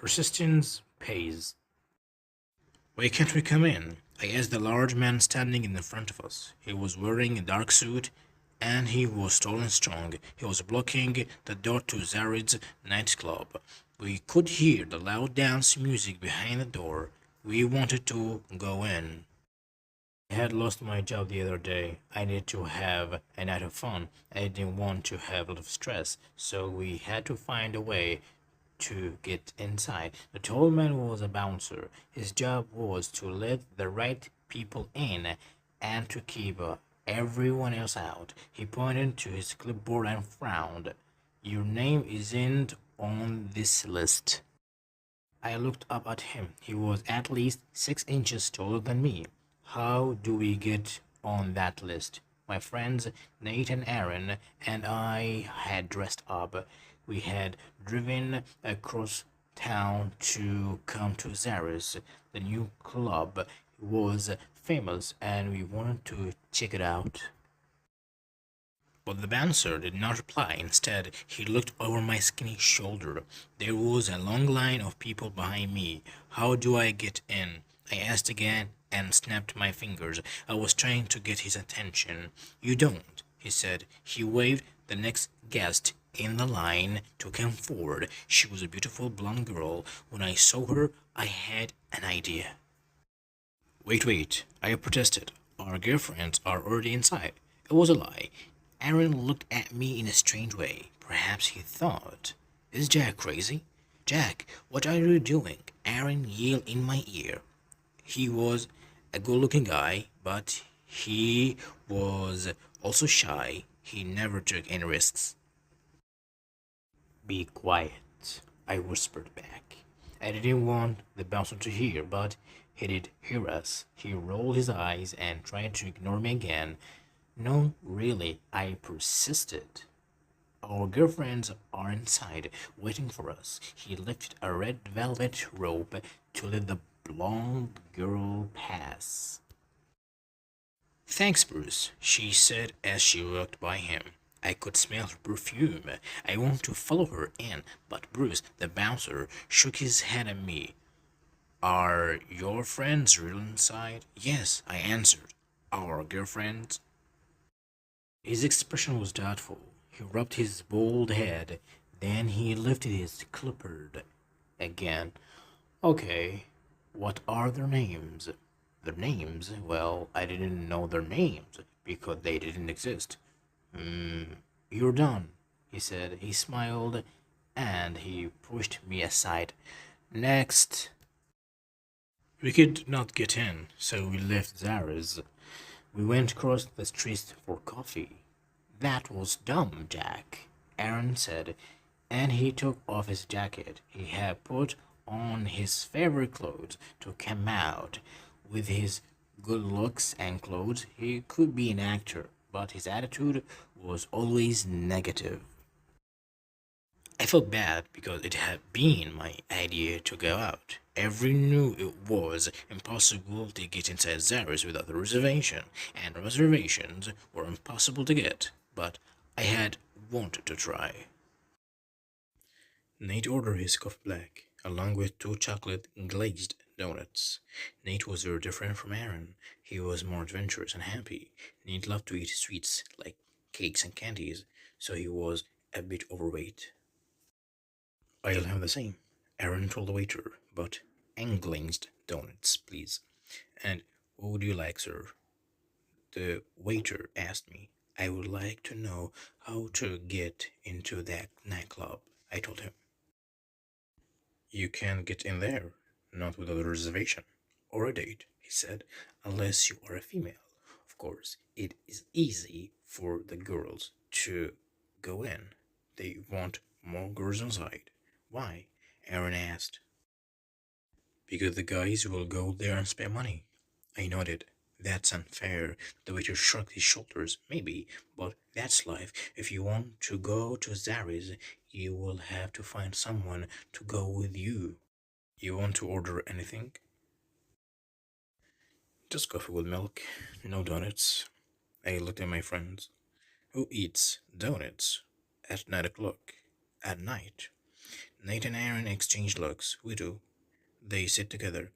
Persistence pays. Why can't we come in? I asked the large man standing in the front of us. He was wearing a dark suit and he was tall and strong. He was blocking the door to Zarid's nightclub. We could hear the loud dance music behind the door. We wanted to go in. I had lost my job the other day. I needed to have a night of fun. I didn't want to have a lot of stress, so we had to find a way to get inside. The tall man was a bouncer. His job was to let the right people in and to keep everyone else out. He pointed to his clipboard and frowned. Your name isn't on this list. I looked up at him. He was at least 6 inches taller than me. How do we get on that list? My friends Nate and Aaron and I had dressed up. We had driven across town to come to Zara's. The new club was famous and we wanted to check it out. But the bouncer did not reply. Instead, he looked over my skinny shoulder. There was a long line of people behind me. How do I get in? I asked again and snapped my fingers. I was trying to get his attention. You don't, he said. He waved the next guest in the line to come forward. She was a beautiful blonde girl. When I saw her, I had an idea. Wait, I protested. Our girlfriends are already inside. It was a lie. Aaron looked at me in a strange way. Perhaps he thought, is Jack crazy? Jack, what are you doing? Aaron yelled in my ear. He was a good-looking guy, but he was also shy. He never took any risks. Be quiet, I whispered back. I didn't want the bouncer to hear, but he did hear us. He rolled his eyes and tried to ignore me again. No, really, I persisted. Our girlfriends are inside, waiting for us. He lifted a red velvet rope to let the blonde girl pass. Thanks, Bruce, she said as she walked by him. I could smell her perfume. I wanted to follow her in, but Bruce, the bouncer, shook his head at me. Are your friends real inside? Yes, I answered. Our girlfriends? His expression was doubtful. He rubbed his bald head, then he lifted his clipboard again. Okay, what are their names? Their names? Well, I didn't know their names because they didn't exist. You're done, he said. He smiled and he pushed me aside. Next. We could not get in, so we left Zara's. We went across the street for coffee. That was dumb, Jack, Aaron said, and he took off his jacket. He had put on his favorite clothes to come out. With his good looks and clothes, he could be an actor, but his attitude was always negative. I felt bad because it had been my idea to go out. Everyone knew it was impossible to get inside Zara's without a reservation, and reservations were impossible to get, but I had wanted to try. Nate ordered his coffee black, along with 2 chocolate glazed donuts. Nate was very different from Aaron. He was more adventurous and happy. Nate loved to eat sweets like cakes and candies, so he was a bit overweight. I'll have the same, Aaron told the waiter, but glazed donuts, please. And what would you like, sir? The waiter asked me. I would like to know how to get into that nightclub, I told him. You can't get in there, not without a reservation or a date, he said, unless you are a female. Of course, it is easy for the girls to go in. They want more girls inside. Why? Aaron asked. Because the guys will go there and spend money. I nodded. That's unfair. The waiter shrugged his shoulders. Maybe, but that's life. If you want to go to Zara's, you will have to find someone to go with you. You want to order anything? Just coffee with milk, no donuts. I looked at my friends. Who eats donuts at 9 o'clock at night? Nate and Aaron exchanged looks. We do. They sit together.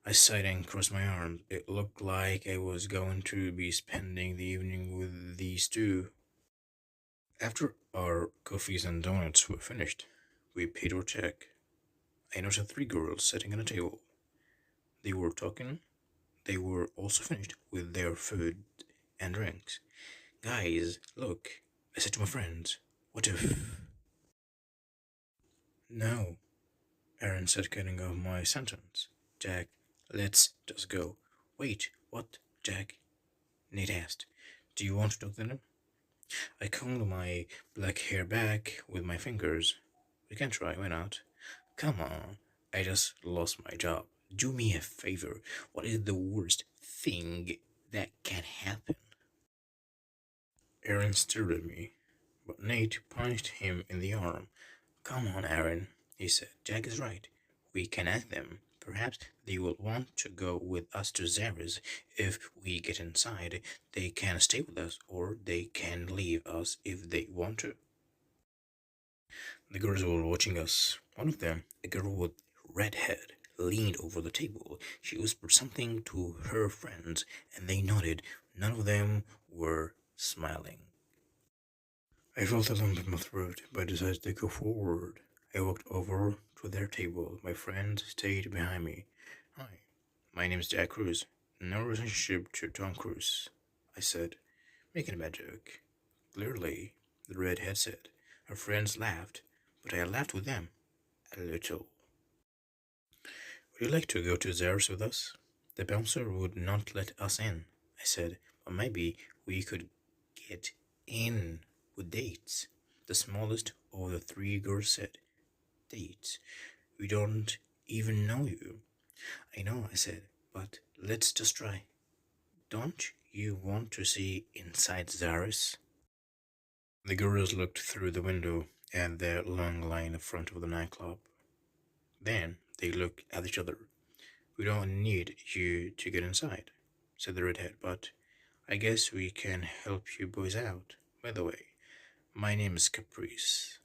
I sighed and crossed my arms. It looked like I was going to be spending the evening with these two. After our coffees and donuts were finished, we paid our check. I noticed three girls sitting at a table. They were talking. They were also finished with their food and drinks. Guys, look, I said to my friends, what if... No, Aaron said, cutting off my sentence. Jack, let's just go. Wait, what, Jack? Nate asked. Do you want to talk to them? I combed my black hair back with my fingers. We can try, why not? Come on, I just lost my job. Do me a favor. What is the worst thing that can happen? Aaron stared at me, but Nate punched him in the arm. Come on, Aaron, he said. Jack is right. We can ask them. Perhaps they will want to go with us to Zara's. If we get inside, they can stay with us, or they can leave us if they want to. The girls were watching us. One of them, a girl with red hair, leaned over the table. She whispered something to her friends, and they nodded. None of them were smiling. I felt a lump in my throat, but I decided to go forward. I walked over to their table. My friend stayed behind me. Hi, my name is Jack Cruz. No relationship to Tom Cruise, I said, making a bad joke. Clearly, the redhead said. Her friends laughed, but I laughed with them. A little. Would you like to go to Zara's with us? The bouncer would not let us in, I said, but maybe we could get in with dates. The smallest of the three girls said, Dates? We don't even know you. I know, I said, but let's just try. Don't you want to see inside Zara's? The girls looked through the window at the long line in front of the nightclub. Then they looked at each other. We don't need you to get inside, said the redhead, but I guess we can help you boys out. By the way, my name is Caprice.